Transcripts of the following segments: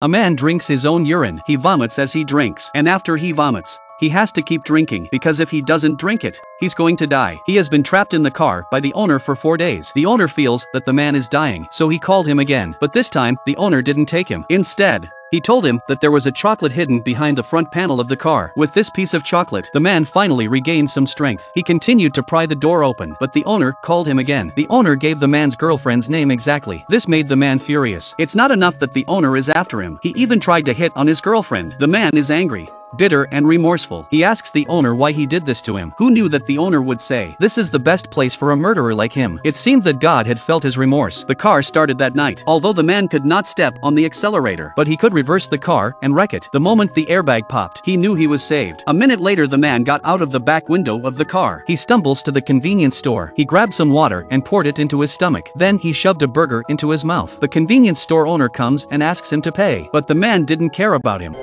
A man drinks his own urine. He vomits as he drinks. And after he vomits, he has to keep drinking because if he doesn't drink it, he's going to die. He has been trapped in the car by the owner for 4 days. The owner feels that the man is dying, so he called him again. But this time, the owner didn't take him. Instead, he told him that there was a chocolate hidden behind the front panel of the car. With this piece of chocolate, the man finally regained some strength. He continued to pry the door open, but the owner called him again. The owner gave the man's girlfriend's name exactly. This made the man furious. It's not enough that the owner is after him. He even tried to hit on his girlfriend. The man is angry, bitter and remorseful. He asks the owner why he did this to him. Who knew that the owner would say, "This is the best place for a murderer like him." It seemed that God had felt his remorse. The car started that night. Although the man could not step on the accelerator, but he could reverse the car and wreck it. The moment the airbag popped, he knew he was saved. A minute later, the man got out of the back window of the car. He stumbles to the convenience store. He grabbed some water and poured it into his stomach. Then he shoved a burger into his mouth. The convenience store owner comes and asks him to pay, but the man didn't care about him.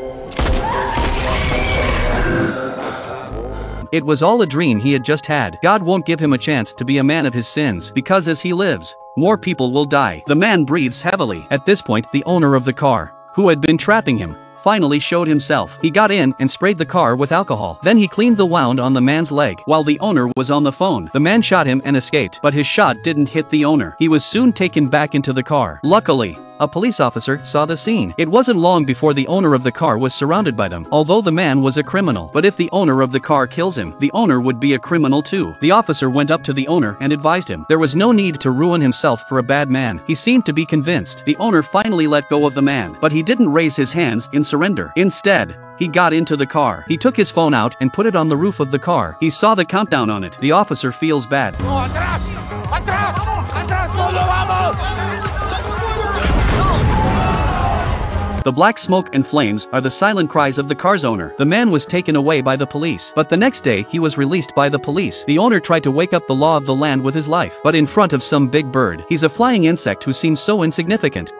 It was all a dream he had just had. God won't give him a chance to be a man of his sins, because as he lives, more people will die. The man breathes heavily. At this point, the owner of the car, who had been trapping him, finally showed himself. He got in and sprayed the car with alcohol. Then he cleaned the wound on the man's leg while the owner was on the phone. The man shot him and escaped, but his shot didn't hit the owner. He was soon taken back into the car. Luckily, a police officer saw the scene. It wasn't long before the owner of the car was surrounded by them. Although the man was a criminal, but if the owner of the car kills him, the owner would be a criminal too. The officer went up to the owner and advised him there was no need to ruin himself for a bad man. He seemed to be convinced. The owner finally let go of the man, but he didn't raise his hands in surrender. Instead, he got into the car. He took his phone out and put it on the roof of the car. He saw the countdown on it. The officer feels bad. The black smoke and flames are the silent cries of the car's owner. The man was taken away by the police, but the next day he was released by the police. The owner tried to wake up the law of the land with his life, but in front of some big bird. He's a flying insect who seems so insignificant.